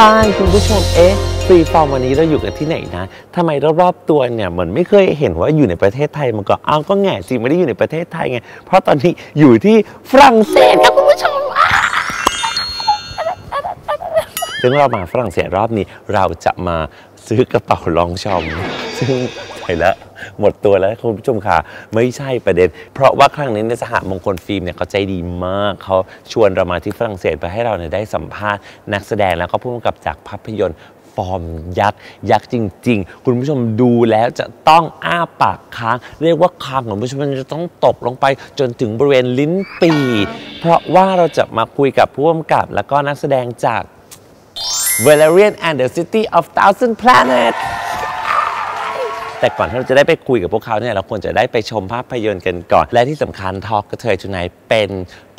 ช่คุณผู้ชมฟรีฟอร์มวันนี้เราอยู่กันที่ไหนนะทำไมรอบๆตัวเนี่ยเหมือนไม่เคยเห็นว่าอยู่ในประเทศไทยมาก่อนอ้าวก็แง่สิไม่ได้อยู่ในประเทศไทยไงเพราะตอนนี้อยู่ที่ฝรั่งเศสครับคุณผู้ชมซึ่งเรามาฝรั่งเศสรอบนี้เราจะมาซื้อกระเป๋าลองชมซึ่งใช่แล้วหมดตัวแล้วคุณผู้ชมค่ะไม่ใช่ประเด็นเพราะว่าครั้งนี้ในสหมงคลฟิล์มเนี่ยเขาใจดีมากเขาชวนเรามาที่ฝรั่งเศสไปให้เราเนี่ยได้สัมภาษณ์นักแสดงแล้วก็ผู้กำกับจากภาพยนตร์ฟอร์มยักษ์จริงๆคุณผู้ชมดูแล้วจะต้องอ้าปากค้างเรียกว่าคางของคุณผู้ชมมันจะต้องตกลงไปจนถึงบริเวณลิ้นปี่เพราะว่าเราจะมาคุยกับผู้กำกับแล้วก็นักแสดงจาก Valerian and the City of Thousand Planets แต่ก่อนที่เราจะได้ไปคุยกับพวกเขาเนี่ยเราควรจะได้ไปชมภาพยนตร์กันก่อนและที่สำคัญทอล์กกระเทยTonightเป็น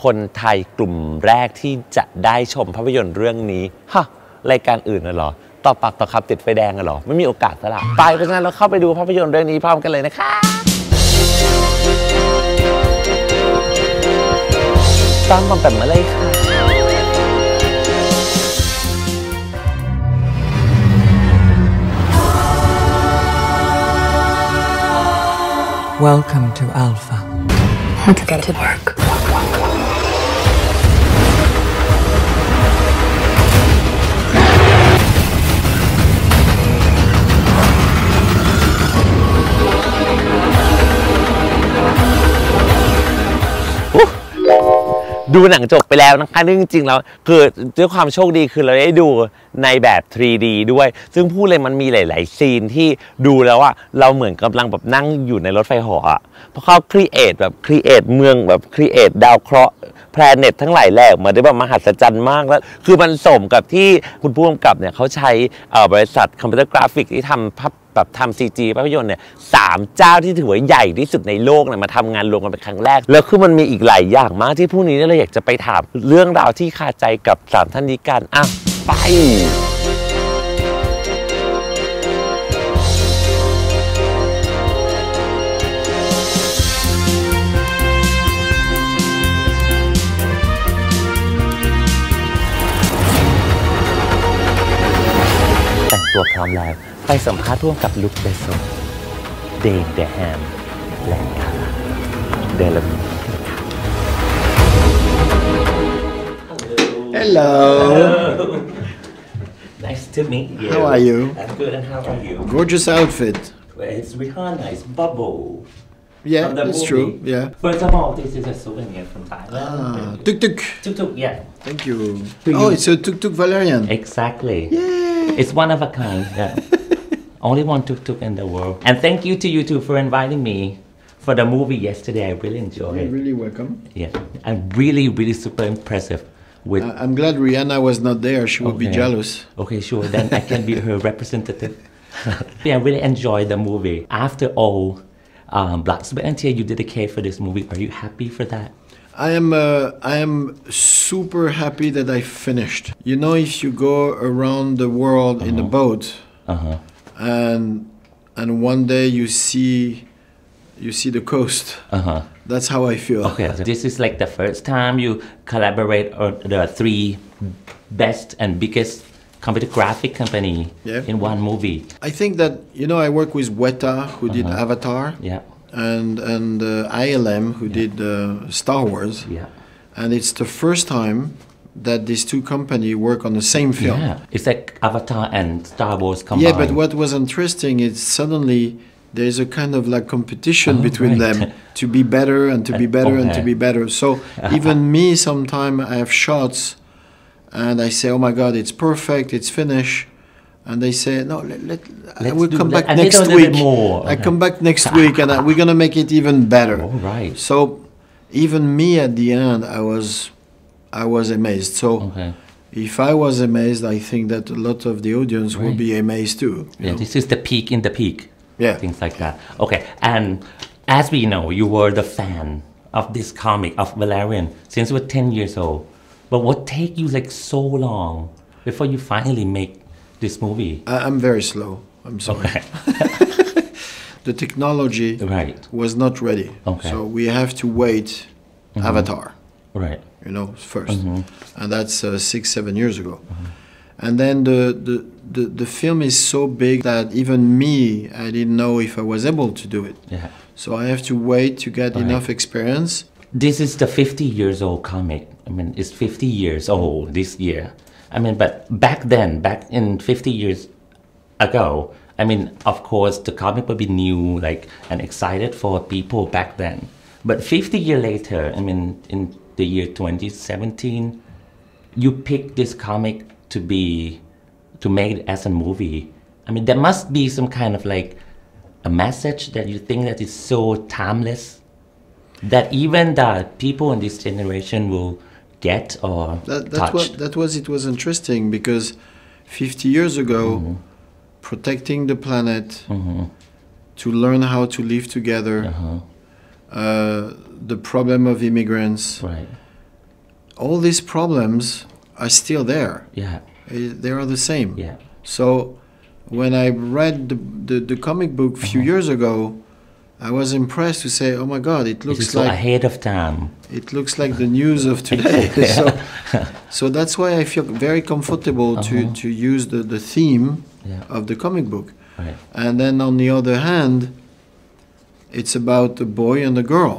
คนไทยกลุ่มแรกที่จะได้ชมภาพยนตร์เรื่องนี้ฮะรายการอื่นน่ะเหรอต่อปากต่อคำติดไฟแดงน่ะเหรอไม่มีโอกาสซะละไปเพราะฉะนั้นเราเข้าไปดูภาพยนตร์เรื่องนี้พร้อมกันเลยนะคะตามแบบมาเลยค่ะWelcome to Alpha. Let's get to work. ดูหนังจบไปแล้วนะคะจริงๆแล้วคือด้วยความโชคดีคือเราได้ดูในแบบ 3D ด้วยซึ่งพูดเลยมันมีหลายๆซีนที่ดูแล้วว่าเราเหมือนกำลังแบบนั่งอยู่ในรถไฟเหาะเพราะเขาครีเอทเมืองแบบครีเอทดาวเคราะห์แพลเน็ตทั้งหลายแหล่มาได้แบบมหัศจรรย์มากแล้วคือมันสมกับที่คุณผู้กำกับเนี่ยเขาใช้บริษัทคอมพิวเตอร์กราฟิกที่ทำแบบทำ CG ภาพยนตร์เนี่ย3 เจ้าที่ถือว่าใหญ่ที่สุดในโลกเนี่ยมาทำงานรวมกันเป็นครั้งแรกแล้วคือมันมีอีกหลายอย่างมากที่พรุ่งนี้เราอยากจะไปถามเรื่องราวที่คาใจกับ3 ท่านนี้กันไปแต่งตัวพร้อมแล้วไปสัมภาษณ์ร่วมกับลุคเบโซเดนเดแฮนและคาร่าเดลมิน Hello. Nice to meet you. How are you? I'm good, and how are you? Gorgeous outfit. It's really nice. Bubble. Yeah, that's true. Yeah. First of all, this is a souvenir from Thailand. Tuk-tuk. Tuk-tuk, yeah. Thank you. Oh, it's a tuk-tuk Valerian. Exactly. Yay. It's one of a kind. Yeah. Only one tuk-tuk in the world. And thank you to you two for inviting me for the movie yesterday. I really enjoyed it. You're really welcome. Yeah. I'm really super impressive. With I'm glad Rihanna was not there. She would be jealous. Okay, sure. Then I can be her representative. Yeah, I really enjoyed the movie. After all, blood, sweat, and tears you dedicate for this movie. Are you happy for that? I am super happy that I finished. You know, if you go around the world in a boat, and one day you see the coast. That's how I feel. Okay, so this is like the first time you collaborate on the 3 best and biggest computer graphic company in one movie. I think that, you know, I work with Weta, who did Avatar, and ILM, who did Star Wars, and it's the first time that these 2 companies work on the same film. Yeah, it's like Avatar and Star Wars combined. Yeah, but what was interesting is suddenly there's a kind of like competition between them to be better and to be better and to be better. So even me, sometimes I have shots and I say, oh my God, it's perfect, it's finished. And they say, no, I will come back next week. I come back next week and we're going to make it even better. All right. So even me at the end, I was amazed. So if I was amazed, I think that a lot of the audience will be amazed too. Yeah, this is the peak in the peak. Yeah. Things like that. Okay, and as we know, you were the fan of this comic of Valerian since you were 10 years old. But what take you like so long before you finally make this movie? I'm very slow. I'm sorry. Okay. The technology was not ready. Okay. So we have to wait Avatar. Right. You know, first. And that's 6-7 years ago. And then the film is so big that even me, I didn't know if I was able to do it. Yeah. So I have to wait to get enough experience. This is the 50 years old comic. I mean, it's 50 years old this year. I mean, but back then, back in 50 years ago, I mean, of course, the comic would be new, like, and excited for people back then. But 50 years later, I mean, in the year 2017, you pick this comic to make it as a movie. I mean, there must be some kind of like a message that you think that is so timeless that even the people in this generation will get or touch. It was interesting because 50 years ago, protecting the planet, to learn how to live together, the problem of immigrants, Right. all these problems are still there. Yeah. They are the same. Yeah. So when I read the comic book a few years ago, I was impressed to say, oh my God, it looks It's so like ahead of time. it looks like the news of today. So that's why I feel very comfortable to use the theme of the comic book. Right. And then on the other hand, it's about a boy and a girl.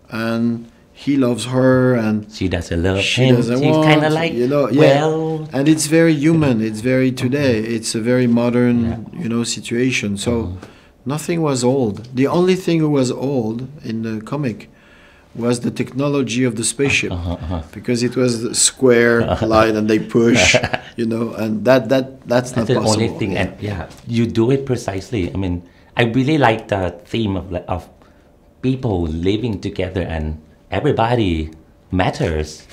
And he loves her and She doesn't love she him. doesn't She's want, kind of like, well, and it's very human. It's very today. It's a very modern, situation. So nothing was old. The only thing that was old in the comic was the technology of the spaceship, because it was a square line and they push, and that's not that's the possible. only thing. And you do it precisely. I mean, I really like the theme of people living together and everybody matters.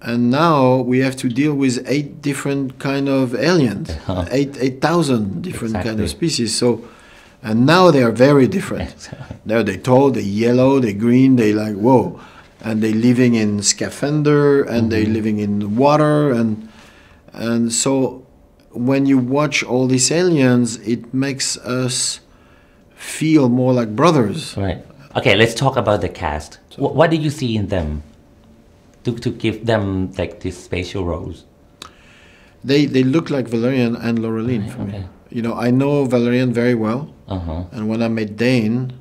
And now we have to deal with 8 different kind of aliens, 8,000 different kind of species. So, and now they are very different. Now they tall, they yellow, they green, they like whoa, and they living in scaphandre and they living in water and so when you watch all these aliens, it makes us feel more like brothers. Right. Okay, let's talk about the cast. What do you see in them to give them like these spatial roles? They look like Valerian and Laureline for me. I know Valerian very well, and when I met Dane,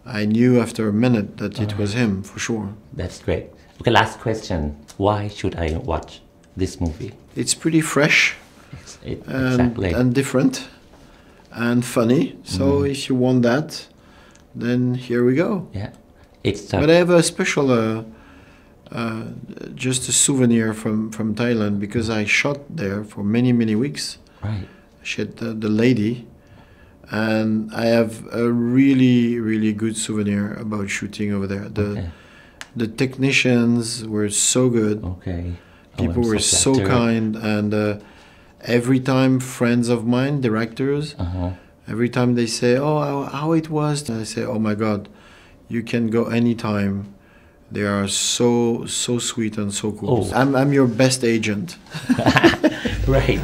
I knew after a minute that it was him for sure. That's great. Okay, last question. Why should I watch this movie? It's pretty fresh Exactly. and different and funny. So if you want that, then here we go. Yeah. But I have a special, just a souvenir from Thailand because I shot there for many, many weeks. Right. I shot the lady, and I have a really, really good souvenir about shooting over there. The technicians were so good. Okay. People were so kind, and every time friends of mine, directors, every time they say, "Oh, how it was," I say, "Oh my God, you can go anytime. They are so sweet and so cool." Oh. I'm your best agent. Right.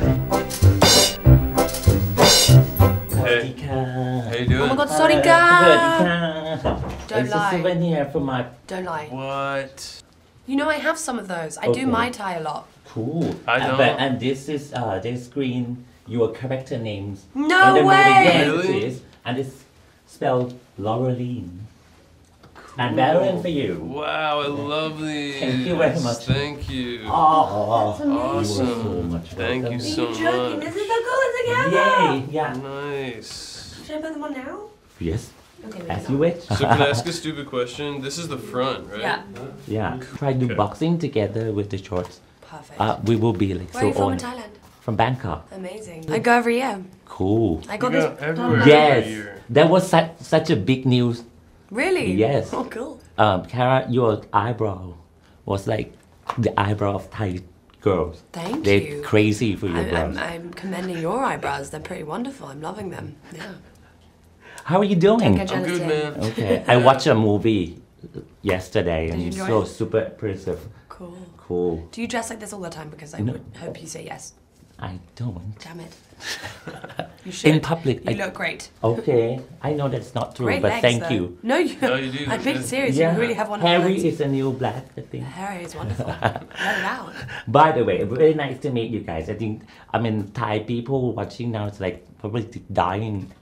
Hey. How you doing? Oh my God, sorry, guys. Don't It's lie. a souvenir from my... Don't lie. What? You know I have some of those. I do Okay. Mai Tai a lot. Cool. I don't. And this is, they screen your character names. No in the way! Movie. Yes, Really? it is. And it's spelled Laureline. And Valerian for you. Wow, I love these. Thank you very much. Thank you. Oh, That's amazing. you are so much Thank welcome. you Are so you joking? much. This is the coolest thing ever! Yay! Yeah. Nice. Should I put them on now? Yes. Okay, maybe As not. you wish. So can I ask a stupid question? This is the front, right? Yeah. Yeah. Try do Okay. boxing together with the shorts. Perfect. We will be like Where are you so from in on. Thailand? From Bangkok. Amazing. I go every year. Cool. I got You this. go everywhere. Yes. every year. That was such a big news. Really? Yes. Oh, cool. Cara, your eyebrow was like the eyebrow of Thai girls. Thank They're you. crazy for your brows. I'm commending your eyebrows. They're pretty wonderful. I'm loving them. Yeah. How are you doing? Don't get I'm jealous good, here. man. Okay, I watched a movie yesterday and you it's enjoy so it? super impressive. Cool. Cool. Do you dress like this all the time? Because I No. would hope you say yes. I don't. Damn it. You should. In public, You look great. Okay, I know that's not true, Great but legs, thank though. you. No, you. No, you do. I'm being serious. Yeah, You really have one. Harry of the is a new black, I think. Harry is wonderful. Let it out. By the way, very nice to meet you guys. I think, I mean, Thai people watching now, it's like probably dying.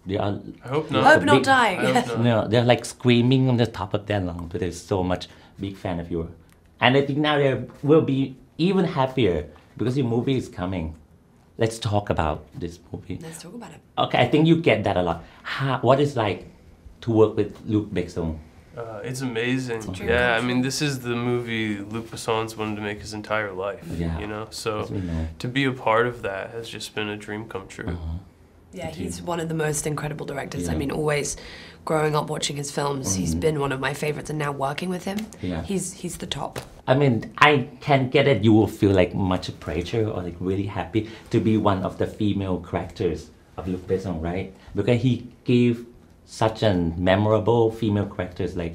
They are. I hope not. Hope not dying. I hope not. No, they're like screaming on the top of their lungs, but they're so much big fan of you. And I think now they will be even happier because your movie is coming. Let's talk about this movie. Let's talk about it. Okay, I think you get that a lot. What is like to work with Luc Besson? It's amazing. dream Yeah, come I mean, true. this is the movie Luc Besson's wanted to make his entire life. Yeah. You know, so As we know. to be a part of that has just been a dream come true. Yeah, he's one of the most incredible directors. I Yeah. mean, always growing up watching his films, he's been one of my favorites, and now working with him, Yeah. he's the top. I mean, I can get it. You will feel like much pressure or like really happy to be one of the female characters of Luc Besson, right? Because he gave such an memorable female characters like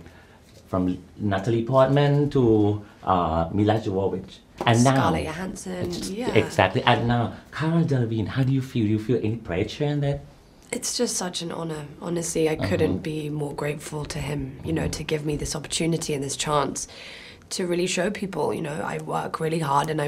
from Natalie Portman to Mila Jovovich. And now, Scarlett Johansson, yeah. exactly. And now, Cara Delevingne, how do you feel? Do you feel any pressure in that? It's just such an honor. Honestly, I couldn't be more grateful to him, you know, to give me this opportunity and this chance to really show people, you know, I work really hard and I,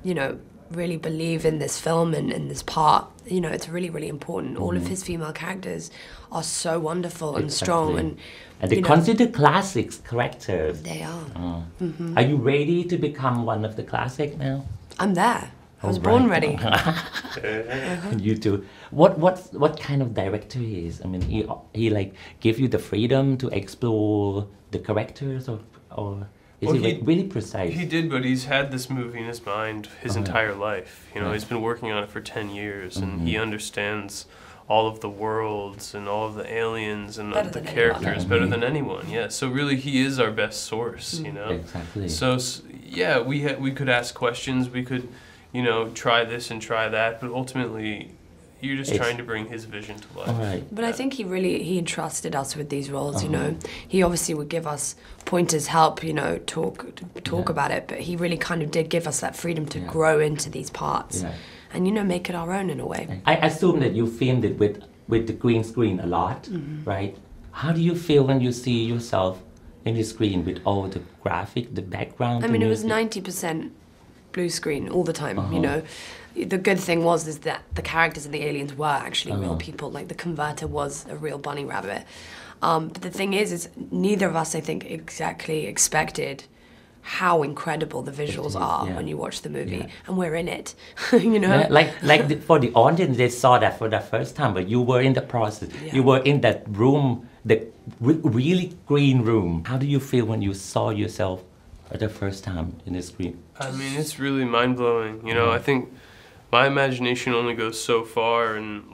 you know, really believe in this film and in this part. You know, it's really, really important. All of his female characters are so wonderful and strong and they you know, consider classics characters. they are. Are you ready to become one of the classic now? I'm there. I was All born right. ready. You too. What kind of director he is? I mean, he like give you the freedom to explore the characters, or is Well, he like really precise? He did, but he's had this movie in his mind his entire life. You know, he's been working on it for 10 years, and he understands all of the worlds and all of the aliens and Better the than characters anyone. better than anyone. Yeah, so really, he is our best source. You know. Exactly. So yeah, we could ask questions. We could, you know, try this and try that, but ultimately, you're just trying to bring his vision to life. All right. But I think he entrusted us with these roles, you know. He obviously would give us pointers, help, you know, talk about it, but he really kind of did give us that freedom to grow into these parts Yeah. and, you know, make it our own in a way. I assume that you filmed it with the green screen a lot, right? How do you feel when you see yourself in the screen with all the graphic, the background? I the mean, it was music? 90% blue screen all the time, you know. The good thing was is that the characters and the aliens were actually real people. Like the converter was a real bunny rabbit. But the thing is neither of us, I think, exactly expected how incredible the visuals are when you watch the movie, and we're in it, you know. Yeah, for the audience, they saw that for the first time, but you were in the process. Yeah. You were in that room, the really green room. How do you feel when you saw yourself for the first time in the screen? I mean, it's really mind-blowing. You know, I think my imagination only goes so far, and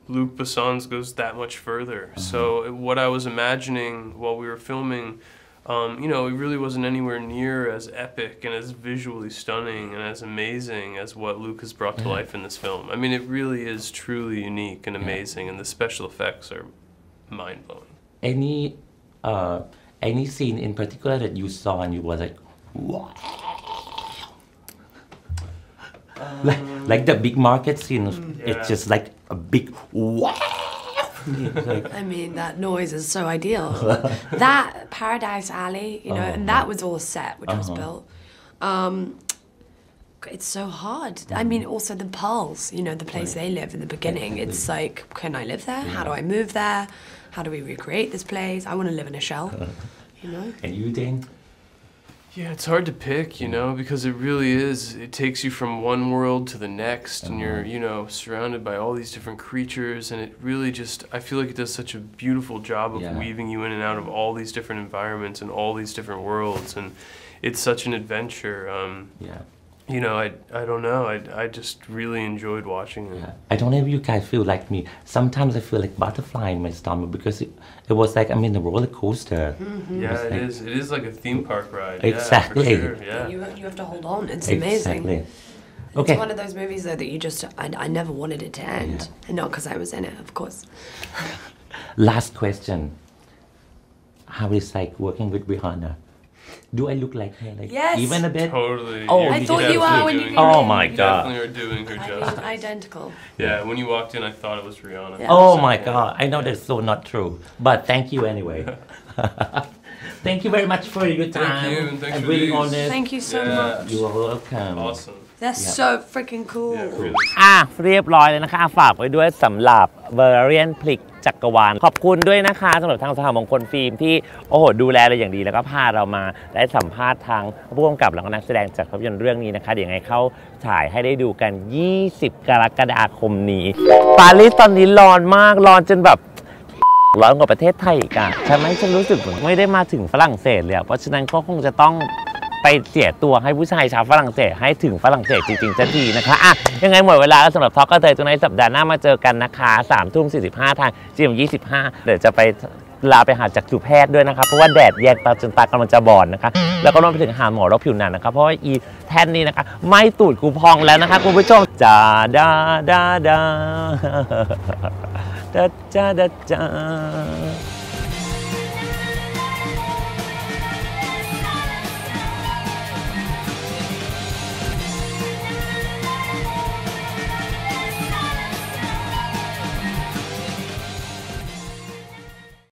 Luc Besson's goes that much further. So what I was imagining while we were filming, you know, it really wasn't anywhere near as epic and as visually stunning and as amazing as what Luc has brought to life in this film. I mean, it really is truly unique and amazing, and the special effects are mind-blowing. Any scene in particular that you saw and you was like, wow. Like the big market scene, it's just like a big wow. I mean, that noise is so ideal. That Paradise Alley, you know, and that was all set, which was built. It's so hard. I mean, also the Pearls, you know, the place they live in the beginning. It's like, can I live there? How do I move there? How do we recreate this place? I want to live in a shell, you know? And you, Dane? Yeah, it's hard to pick, you know, because it really is. It takes you from one world to the next, and you're, you know, surrounded by all these different creatures, and it really just, I feel like it does such a beautiful job of weaving you in and out of all these different environments and all these different worlds, and it's such an adventure. You know, I don't know, I just really enjoyed watching it. Yeah. I don't know if you guys feel like me. Sometimes I feel like butterfly in my stomach because it was like I'm in a roller coaster. Yeah, it is. It is like a theme park ride. Exactly. Yeah, for sure. Yeah. You have to hold on. It's amazing. Exactly. Okay. It's one of those movies, though, that you just, I never wanted it to end. And not because I was in it, of course. Last question. How is like working with Rihanna? Do I look like her? Like Yes. even a bit? Totally. Oh, You're I thought you were when you definitely came Oh in. my You god. definitely are doing her I justice. mean, identical. Yeah, when you walked in, I thought it was Rihanna. Yeah. Oh my god. I know that's so not true. But thank you anyway. Thank you very much for your time. you, and thanks I'm for really these. honored. Thank you so Yeah. much. You are welcome. Awesome. They're so freaking cool. Yeah, really. เรียบร้อยเลยนะคะฝากไว้ด้วยสำหรับ Valerian พลิกจักรวาลขอบคุณด้วยนะคะสำหรับทางสหมงคลฟิล์มที่โอ้โหดูแลเราอย่างดีแล้วก็พาเรามาได้สัมภาษณ์ทางผู้กำกับและนักแสดงจากภาพยนตร์เรื่องนี้นะคะเดี๋ยวยังไงเข้าถ่ายให้ได้ดูกัน20กรกฎาคมนี้ปารีสตอนนี้ร้อนมากร้อนจนแบบร้อนกว่าประเทศไทยอีกอะฉันรู้สึกเหมือนไม่ได้มาถึงฝรั่งเศสเลยเพราะฉะนั้นก็คงจะต้องไปเสียตัวให้ผู้ชายชาวฝรั่งเศสให้ถึงฝรั่งเศสจริงๆสักทีนะคะยังไงหมดเวลาแล้วสำหรับทอล์กกระเทยตรงในสัปดาห์หน้ามาเจอกันนะคะ3:45ทาง GMM25 เดี๋ยวจะไปลาไปหาจักษุแพทย์ด้วยนะคะเพราะว่าแดดแยงตาจนตากำลังจะบอดนะคะแล้วก็รวมไปถึงหาหมอโรคผิวหนังนะคะเพราะว่าอีแท่นนี้นะคะไม่ตูดกูพองแล้วนะคะคุณผู้ชมจ้าดาดาดาดาดาดา